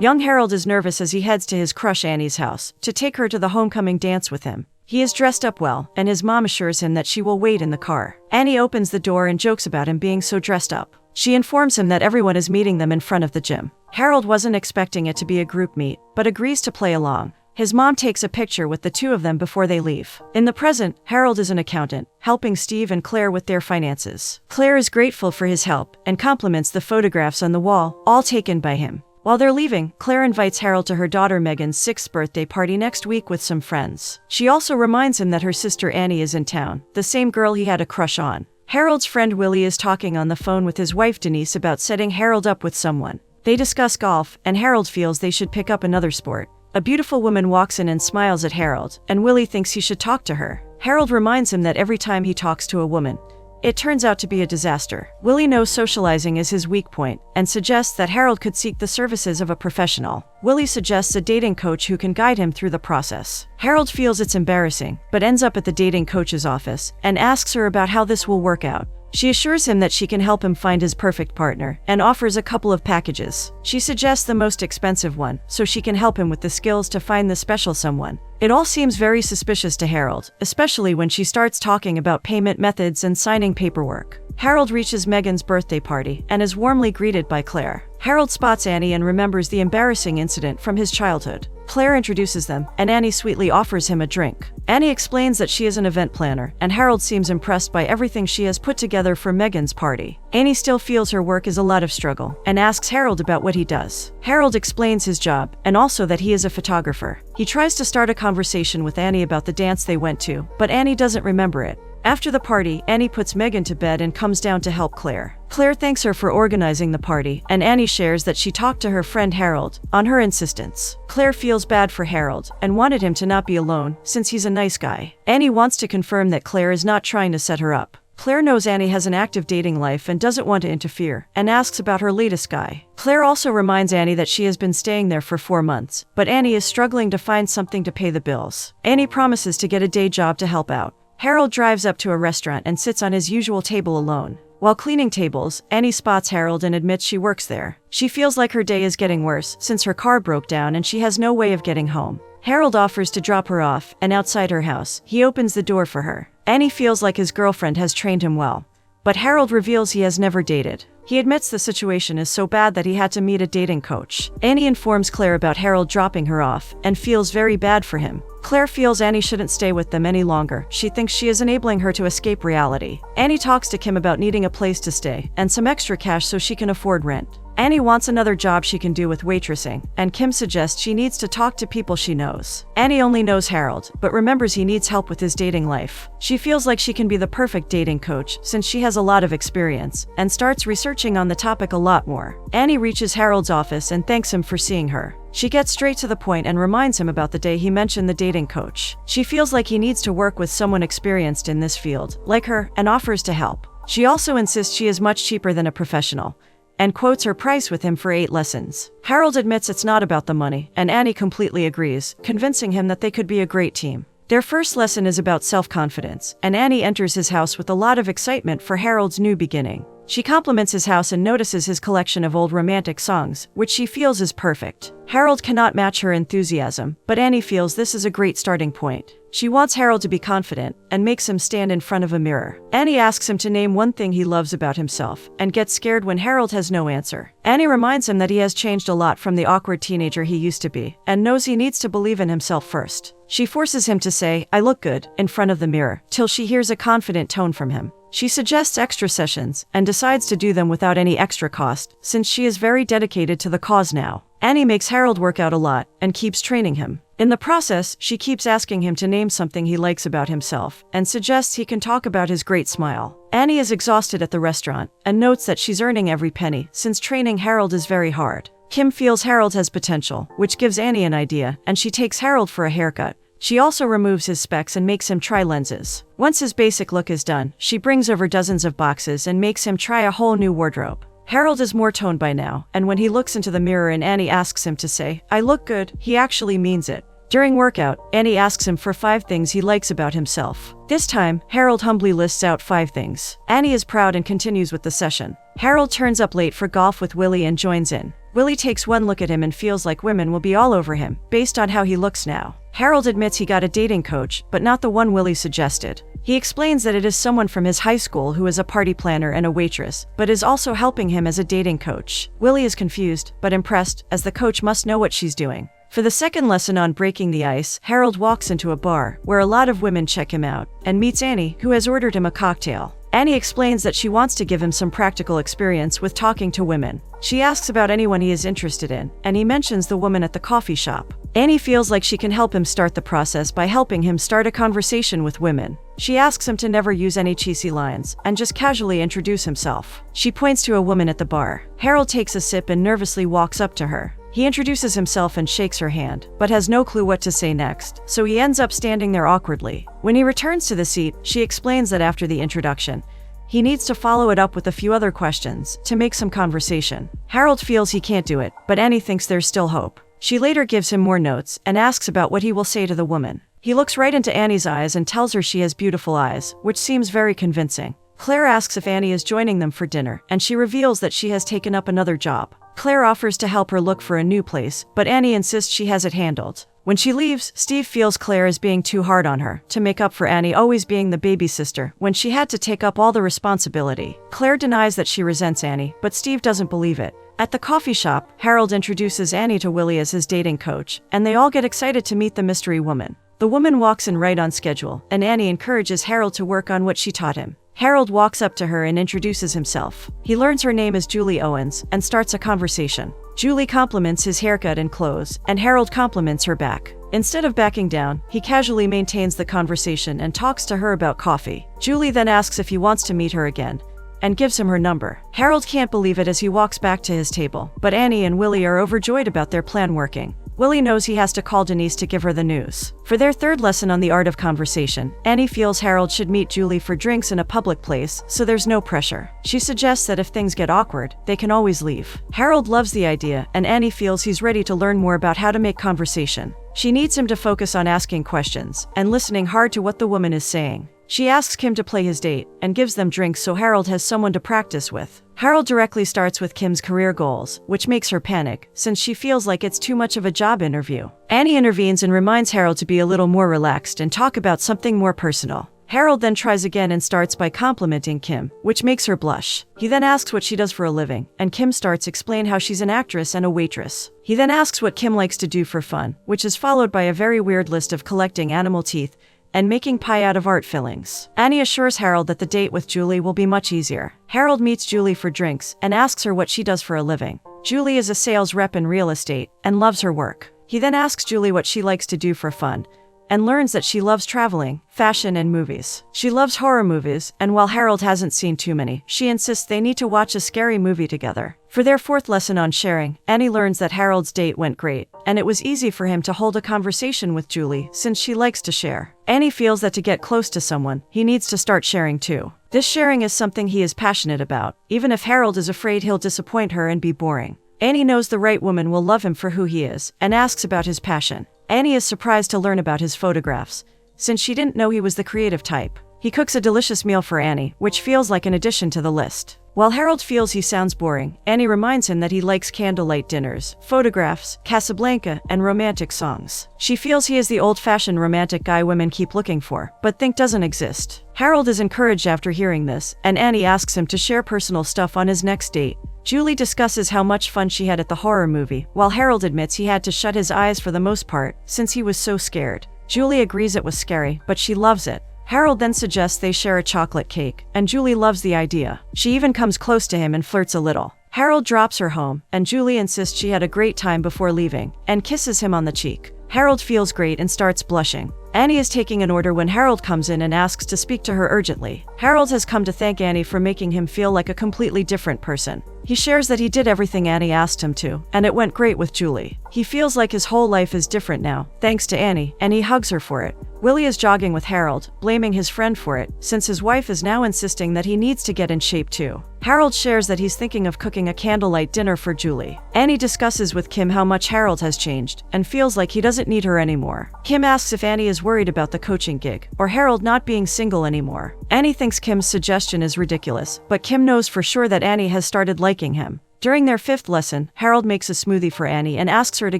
Young Harold is nervous as he heads to his crush Annie's house to take her to the homecoming dance with him. He is dressed up well, and his mom assures him that she will wait in the car. Annie opens the door and jokes about him being so dressed up. She informs him that everyone is meeting them in front of the gym. Harold wasn't expecting it to be a group meet, but agrees to play along. His mom takes a picture with the two of them before they leave. In the present, Harold is an accountant, helping Steve and Claire with their finances. Claire is grateful for his help and compliments the photographs on the wall, all taken by him. While they're leaving, Claire invites Harold to her daughter Megan's 6th birthday party next week with some friends. She also reminds him that her sister Annie is in town, the same girl he had a crush on. Harold's friend Willie is talking on the phone with his wife Denise about setting Harold up with someone. They discuss golf, and Harold feels they should pick up another sport. A beautiful woman walks in and smiles at Harold, and Willie thinks he should talk to her. Harold reminds him that every time he talks to a woman, it turns out to be a disaster. Willie knows socializing is his weak point, and suggests that Harold could seek the services of a professional. Willie suggests a dating coach who can guide him through the process. Harold feels it's embarrassing, but ends up at the dating coach's office, and asks her about how this will work out. She assures him that she can help him find his perfect partner, and offers a couple of packages. She suggests the most expensive one, so she can help him with the skills to find the special someone. It all seems very suspicious to Harold, especially when she starts talking about payment methods and signing paperwork. Harold reaches Megan's birthday party, and is warmly greeted by Claire. Harold spots Annie and remembers the embarrassing incident from his childhood. Claire introduces them, and Annie sweetly offers him a drink. Annie explains that she is an event planner, and Harold seems impressed by everything she has put together for Megan's party. Annie still feels her work is a lot of struggle, and asks Harold about what he does. Harold explains his job, and also that he is a photographer. He tries to start a conversation with Annie about the dance they went to, but Annie doesn't remember it. After the party, Annie puts Megan to bed and comes down to help Claire. Claire thanks her for organizing the party, and Annie shares that she talked to her friend Harold, on her insistence. Claire feels bad for Harold, and wanted him to not be alone, since he's a nice guy. Annie wants to confirm that Claire is not trying to set her up. Claire knows Annie has an active dating life and doesn't want to interfere, and asks about her latest guy. Claire also reminds Annie that she has been staying there for 4 months, but Annie is struggling to find something to pay the bills. Annie promises to get a day job to help out. Harold drives up to a restaurant and sits on his usual table alone. While cleaning tables, Annie spots Harold and admits she works there. She feels like her day is getting worse since her car broke down and she has no way of getting home. Harold offers to drop her off, and outside her house, he opens the door for her. Annie feels like his girlfriend has trained him well, but Harold reveals he has never dated. He admits the situation is so bad that he had to meet a dating coach. Annie informs Claire about Harold dropping her off, and feels very bad for him. Claire feels Annie shouldn't stay with them any longer. She thinks she is enabling her to escape reality. Annie talks to Kim about needing a place to stay, and some extra cash so she can afford rent. Annie wants another job she can do with waitressing, and Kim suggests she needs to talk to people she knows. Annie only knows Harold, but remembers he needs help with his dating life. She feels like she can be the perfect dating coach since she has a lot of experience, and starts researching on the topic a lot more. Annie reaches Harold's office and thanks him for seeing her. She gets straight to the point and reminds him about the day he mentioned the dating coach. She feels like he needs to work with someone experienced in this field, like her, and offers to help. She also insists she is much cheaper than a professional, and quotes her price with him for 8 lessons. Harold admits it's not about the money, and Annie completely agrees, convincing him that they could be a great team. Their first lesson is about self-confidence, and Annie enters his house with a lot of excitement for Harold's new beginning. She compliments his house and notices his collection of old romantic songs, which she feels is perfect. Harold cannot match her enthusiasm, but Annie feels this is a great starting point. She wants Harold to be confident, and makes him stand in front of a mirror. Annie asks him to name one thing he loves about himself, and gets scared when Harold has no answer. Annie reminds him that he has changed a lot from the awkward teenager he used to be, and knows he needs to believe in himself first. She forces him to say, "I look good," in front of the mirror, till she hears a confident tone from him. She suggests extra sessions, and decides to do them without any extra cost, since she is very dedicated to the cause now. Annie makes Harold work out a lot, and keeps training him. In the process, she keeps asking him to name something he likes about himself, and suggests he can talk about his great smile. Annie is exhausted at the restaurant, and notes that she's earning every penny, since training Harold is very hard. Kim feels Harold has potential, which gives Annie an idea, and she takes Harold for a haircut. She also removes his specs and makes him try lenses. Once his basic look is done, she brings over dozens of boxes and makes him try a whole new wardrobe. Harold is more toned by now, and when he looks into the mirror and Annie asks him to say, "I look good," he actually means it. During workout, Annie asks him for 5 things he likes about himself. This time, Harold humbly lists out 5 things. Annie is proud and continues with the session. Harold turns up late for golf with Willie and joins in. Willie takes one look at him and feels like women will be all over him, based on how he looks now. Harold admits he got a dating coach, but not the one Willie suggested. He explains that it is someone from his high school who is a party planner and a waitress, but is also helping him as a dating coach. Willie is confused, but impressed, as the coach must know what she's doing. For the second lesson on breaking the ice, Harold walks into a bar, where a lot of women check him out, and meets Annie, who has ordered him a cocktail. Annie explains that she wants to give him some practical experience with talking to women. She asks about anyone he is interested in, and he mentions the woman at the coffee shop. Annie feels like she can help him start the process by helping him start a conversation with women. She asks him to never use any cheesy lines, and just casually introduce himself. She points to a woman at the bar. Harold takes a sip and nervously walks up to her. He introduces himself and shakes her hand, but has no clue what to say next, so he ends up standing there awkwardly. When he returns to the seat, she explains that after the introduction, he needs to follow it up with a few other questions to make some conversation. Harold feels he can't do it, but Annie thinks there's still hope. She later gives him more notes and asks about what he will say to the woman. He looks right into Annie's eyes and tells her she has beautiful eyes, which seems very convincing. Claire asks if Annie is joining them for dinner, and she reveals that she has taken up another job. Claire offers to help her look for a new place, but Annie insists she has it handled. When she leaves, Steve feels Claire is being too hard on her, to make up for Annie always being the baby sister when she had to take up all the responsibility. Claire denies that she resents Annie, but Steve doesn't believe it. At the coffee shop, Harold introduces Annie to Willie as his dating coach, and they all get excited to meet the mystery woman. The woman walks in right on schedule, and Annie encourages Harold to work on what she taught him. Harold walks up to her and introduces himself. He learns her name is Julie Owens and starts a conversation. Julie compliments his haircut and clothes, and Harold compliments her back. Instead of backing down, he casually maintains the conversation and talks to her about coffee. Julie then asks if he wants to meet her again, and gives him her number. Harold can't believe it as he walks back to his table, but Annie and Willie are overjoyed about their plan working. Willie knows he has to call Denise to give her the news. For their third lesson on the art of conversation, Annie feels Harold should meet Julie for drinks in a public place, so there's no pressure. She suggests that if things get awkward, they can always leave. Harold loves the idea, and Annie feels he's ready to learn more about how to make conversation. She needs him to focus on asking questions and listening hard to what the woman is saying. She asks Kim to play his date and gives them drinks so Harold has someone to practice with. Harold directly starts with Kim's career goals, which makes her panic, since she feels like it's too much of a job interview. Annie intervenes and reminds Harold to be a little more relaxed and talk about something more personal. Harold then tries again and starts by complimenting Kim, which makes her blush. He then asks what she does for a living, and Kim starts explain how she's an actress and a waitress. He then asks what Kim likes to do for fun, which is followed by a very weird list of collecting animal teeth and making pie out of art fillings. Annie assures Harold that the date with Julie will be much easier. Harold meets Julie for drinks and asks her what she does for a living. Julie is a sales rep in real estate and loves her work. He then asks Julie what she likes to do for fun, and learns that she loves traveling, fashion, and movies. She loves horror movies, and while Harold hasn't seen too many, she insists they need to watch a scary movie together. For their fourth lesson on sharing, Annie learns that Harold's date went great, and it was easy for him to hold a conversation with Julie since she likes to share. Annie feels that to get close to someone, he needs to start sharing too. This sharing is something he is passionate about, even if Harold is afraid he'll disappoint her and be boring. Annie knows the right woman will love him for who he is, and asks about his passion. Annie is surprised to learn about his photographs, since she didn't know he was the creative type. He cooks a delicious meal for Annie, which feels like an addition to the list. While Harold feels he sounds boring, Annie reminds him that he likes candlelight dinners, photographs, Casablanca, and romantic songs. She feels he is the old-fashioned romantic guy women keep looking for, but think doesn't exist. Harold is encouraged after hearing this, and Annie asks him to share personal stuff on his next date. Julie discusses how much fun she had at the horror movie, while Harold admits he had to shut his eyes for the most part, since he was so scared. Julie agrees it was scary, but she loves it. Harold then suggests they share a chocolate cake, and Julie loves the idea. She even comes close to him and flirts a little. Harold drops her home, and Julie insists she had a great time before leaving, and kisses him on the cheek. Harold feels great and starts blushing. Annie is taking an order when Harold comes in and asks to speak to her urgently. Harold has come to thank Annie for making him feel like a completely different person. He shares that he did everything Annie asked him to, and it went great with Julie. He feels like his whole life is different now, thanks to Annie, and he hugs her for it, Willie is jogging with Harold, blaming his friend for it, since his wife is now insisting that he needs to get in shape too. Harold shares that he's thinking of cooking a candlelight dinner for Julie. Annie discusses with Kim how much Harold has changed, and feels like he doesn't need her anymore. Kim asks if Annie is worried about the coaching gig, or Harold not being single anymore. Annie thinks Kim's suggestion is ridiculous, but Kim knows for sure that Annie has started liking him. During their 5th lesson, Harold makes a smoothie for Annie and asks her to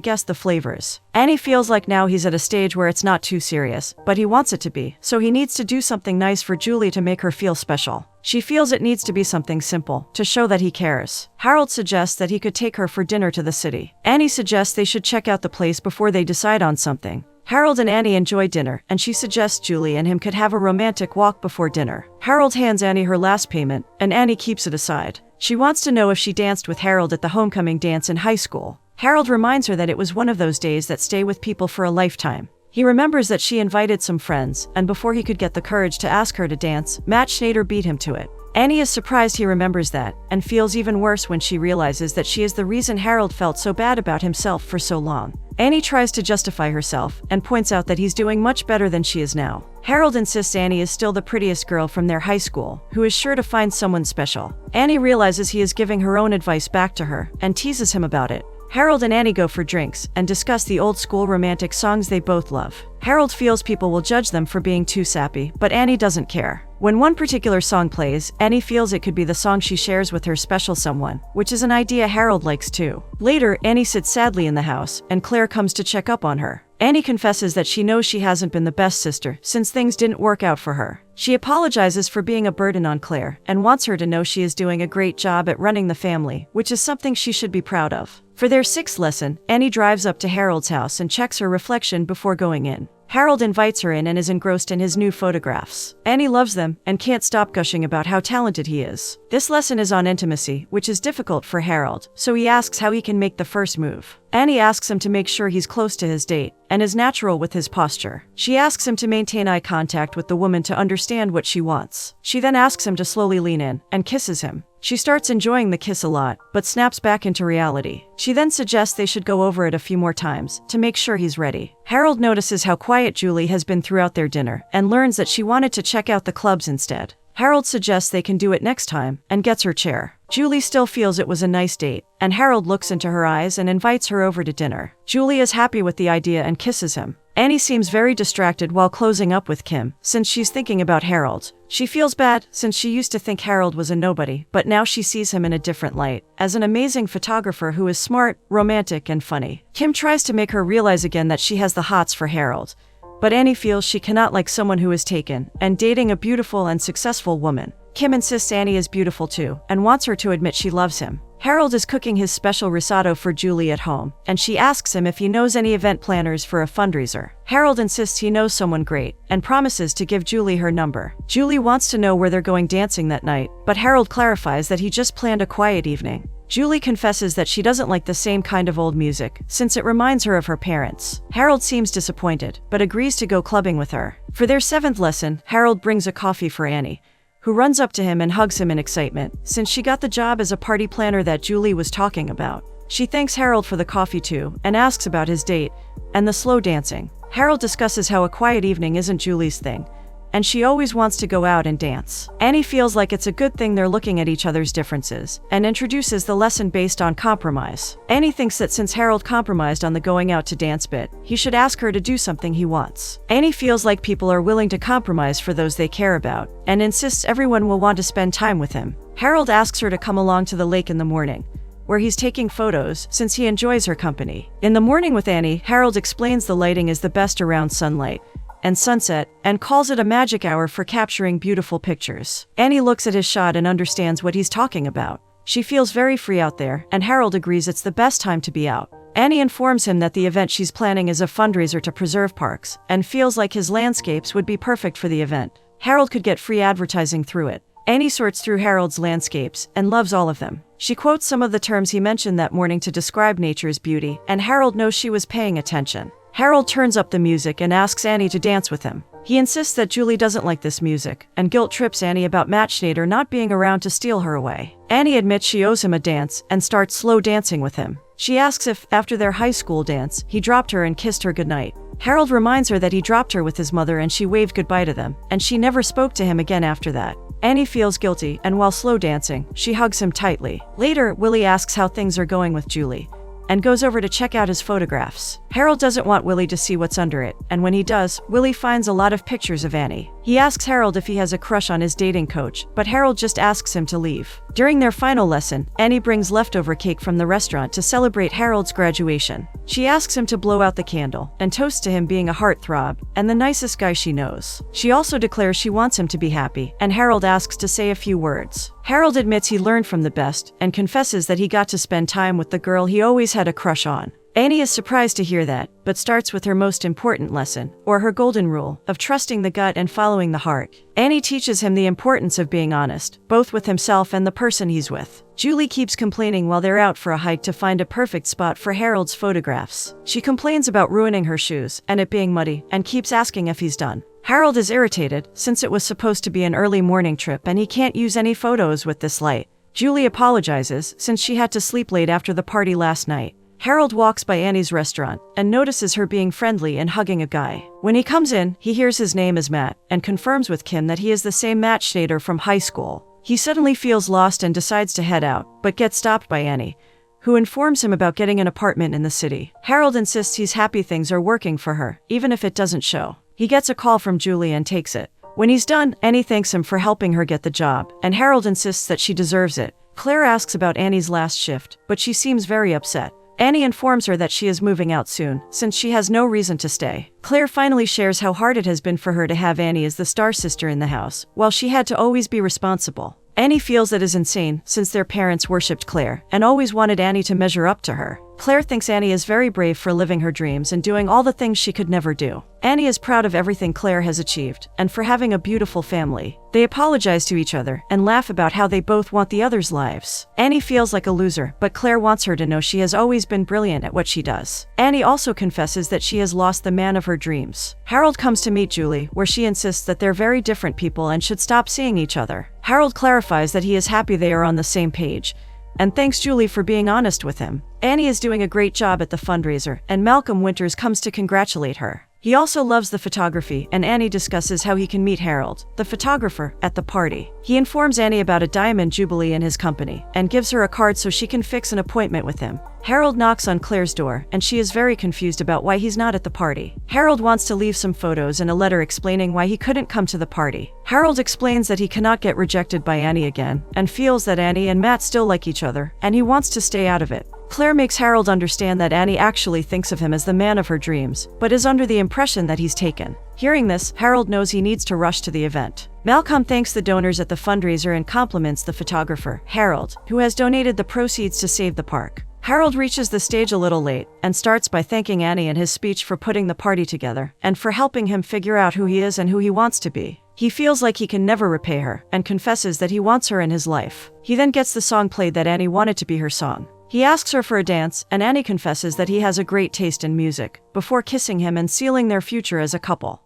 guess the flavors. Annie feels like now he's at a stage where it's not too serious, but he wants it to be, so he needs to do something nice for Julie to make her feel special. She feels it needs to be something simple, to show that he cares. Harold suggests that he could take her for dinner to the city. Annie suggests they should check out the place before they decide on something. Harold and Annie enjoy dinner, and she suggests Julie and him could have a romantic walk before dinner. Harold hands Annie her last payment, and Annie keeps it aside. She wants to know if she danced with Harold at the homecoming dance in high school. Harold reminds her that it was one of those days that stay with people for a lifetime. He remembers that she invited some friends, and before he could get the courage to ask her to dance, Matt Schneider beat him to it. Annie is surprised he remembers that, and feels even worse when she realizes that she is the reason Harold felt so bad about himself for so long. Annie tries to justify herself, and points out that he's doing much better than she is now. Harold insists Annie is still the prettiest girl from their high school, who is sure to find someone special. Annie realizes he is giving her own advice back to her, and teases him about it. Harold and Annie go for drinks, and discuss the old-school romantic songs they both love. Harold feels people will judge them for being too sappy, but Annie doesn't care. When one particular song plays, Annie feels it could be the song she shares with her special someone, which is an idea Harold likes too. Later, Annie sits sadly in the house, and Claire comes to check up on her. Annie confesses that she knows she hasn't been the best sister since things didn't work out for her. She apologizes for being a burden on Claire, and wants her to know she is doing a great job at running the family, which is something she should be proud of. For their 6th lesson, Annie drives up to Harold's house and checks her reflection before going in. Harold invites her in and is engrossed in his new photographs. Annie loves them, and can't stop gushing about how talented he is. This lesson is on intimacy, which is difficult for Harold, so he asks how he can make the first move. Annie asks him to make sure he's close to his date, and is natural with his posture. She asks him to maintain eye contact with the woman to understand what she wants. She then asks him to slowly lean in, and kisses him. She starts enjoying the kiss a lot, but snaps back into reality. She then suggests they should go over it a few more times, to make sure he's ready. Harold notices how quiet Julie has been throughout their dinner, and learns that she wanted to check out the clubs instead. Harold suggests they can do it next time, and gets her chair. Julie still feels it was a nice date, and Harold looks into her eyes and invites her over to dinner. Julie is happy with the idea and kisses him. Annie seems very distracted while closing up with Kim, since she's thinking about Harold. She feels bad, since she used to think Harold was a nobody, but now she sees him in a different light, as an amazing photographer who is smart, romantic, and funny. Kim tries to make her realize again that she has the hots for Harold, but Annie feels she cannot like someone who is taken, and dating a beautiful and successful woman. Kim insists Annie is beautiful too, and wants her to admit she loves him. Harold is cooking his special risotto for Julie at home, and she asks him if he knows any event planners for a fundraiser. Harold insists he knows someone great, and promises to give Julie her number. Julie wants to know where they're going dancing that night, but Harold clarifies that he just planned a quiet evening. Julie confesses that she doesn't like the same kind of old music, since it reminds her of her parents. Harold seems disappointed, but agrees to go clubbing with her. For their 7th lesson, Harold brings a coffee for Annie, who runs up to him and hugs him in excitement, since she got the job as a party planner that Julie was talking about. She thanks Harold for the coffee too, and asks about his date, and the slow dancing. Harold discusses how a quiet evening isn't Julie's thing, and she always wants to go out and dance. Annie feels like it's a good thing they're looking at each other's differences, and introduces the lesson based on compromise. Annie thinks that since Harold compromised on the going out to dance bit, he should ask her to do something he wants. Annie feels like people are willing to compromise for those they care about, and insists everyone will want to spend time with him. Harold asks her to come along to the lake in the morning, where he's taking photos since he enjoys her company. In the morning with Annie, Harold explains the lighting is the best around sunlight and sunset, and calls it a magic hour for capturing beautiful pictures. Annie looks at his shot and understands what he's talking about. She feels very free out there, and Harold agrees it's the best time to be out. Annie informs him that the event she's planning is a fundraiser to preserve parks, and feels like his landscapes would be perfect for the event. Harold could get free advertising through it. Annie sorts through Harold's landscapes, and loves all of them. She quotes some of the terms he mentioned that morning to describe nature's beauty, and Harold knows she was paying attention. Harold turns up the music and asks Annie to dance with him. He insists that Julie doesn't like this music, and guilt-trips Annie about Matt Schneider not being around to steal her away. Annie admits she owes him a dance, and starts slow dancing with him. She asks if, after their high school dance, he dropped her and kissed her goodnight. Harold reminds her that he dropped her with his mother and she waved goodbye to them, and she never spoke to him again after that. Annie feels guilty, and while slow dancing, she hugs him tightly. Later, Willie asks how things are going with Julie, and goes over to check out his photographs. Harold doesn't want Willie to see what's under it, and when he does, Willie finds a lot of pictures of Annie. He asks Harold if he has a crush on his dating coach, but Harold just asks him to leave. During their final lesson, Annie brings leftover cake from the restaurant to celebrate Harold's graduation. She asks him to blow out the candle, and toasts to him being a heartthrob, and the nicest guy she knows. She also declares she wants him to be happy, and Harold asks to say a few words. Harold admits he learned from the best, and confesses that he got to spend time with the girl he always had a crush on. Annie is surprised to hear that, but starts with her most important lesson, or her golden rule, of trusting the gut and following the heart. Annie teaches him the importance of being honest, both with himself and the person he's with. Julie keeps complaining while they're out for a hike to find a perfect spot for Harold's photographs. She complains about ruining her shoes, and it being muddy, and keeps asking if he's done. Harold is irritated, since it was supposed to be an early morning trip and he can't use any photos with this light. Julie apologizes, since she had to sleep late after the party last night. Harold walks by Annie's restaurant and notices her being friendly and hugging a guy. When he comes in, he hears his name is Matt and confirms with Kim that he is the same Matt Schneider from high school. He suddenly feels lost and decides to head out, but gets stopped by Annie, who informs him about getting an apartment in the city. Harold insists he's happy things are working for her, even if it doesn't show. He gets a call from Julie and takes it. When he's done, Annie thanks him for helping her get the job, and Harold insists that she deserves it. Claire asks about Annie's last shift, but she seems very upset. Annie informs her that she is moving out soon, since she has no reason to stay. Claire finally shares how hard it has been for her to have Annie as the star sister in the house, while she had to always be responsible. Annie feels that is insane, since their parents worshipped Claire, and always wanted Annie to measure up to her. Claire thinks Annie is very brave for living her dreams and doing all the things she could never do. Annie is proud of everything Claire has achieved, and for having a beautiful family. They apologize to each other, and laugh about how they both want the other's lives. Annie feels like a loser, but Claire wants her to know she has always been brilliant at what she does. Annie also confesses that she has lost the man of her dreams. Harold comes to meet Julie, where she insists that they're very different people and should stop seeing each other. Harold clarifies that he is happy they are on the same page, and thanks Julie for being honest with him. Annie is doing a great job at the fundraiser, and Malcolm Winters comes to congratulate her. He also loves the photography, and Annie discusses how he can meet Harold, the photographer, at the party. He informs Annie about a diamond jubilee in his company, and gives her a card so she can fix an appointment with him. Harold knocks on Claire's door, and she is very confused about why he's not at the party. Harold wants to leave some photos and a letter explaining why he couldn't come to the party. Harold explains that he cannot get rejected by Annie again, and feels that Annie and Matt still like each other, and he wants to stay out of it. Claire makes Harold understand that Annie actually thinks of him as the man of her dreams, but is under the impression that he's taken. Hearing this, Harold knows he needs to rush to the event. Malcolm thanks the donors at the fundraiser and compliments the photographer, Harold, who has donated the proceeds to save the park. Harold reaches the stage a little late, and starts by thanking Annie in his speech for putting the party together, and for helping him figure out who he is and who he wants to be. He feels like he can never repay her, and confesses that he wants her in his life. He then gets the song played that Annie wanted to be her song. He asks her for a dance, and Annie confesses that he has a great taste in music, before kissing him and sealing their future as a couple.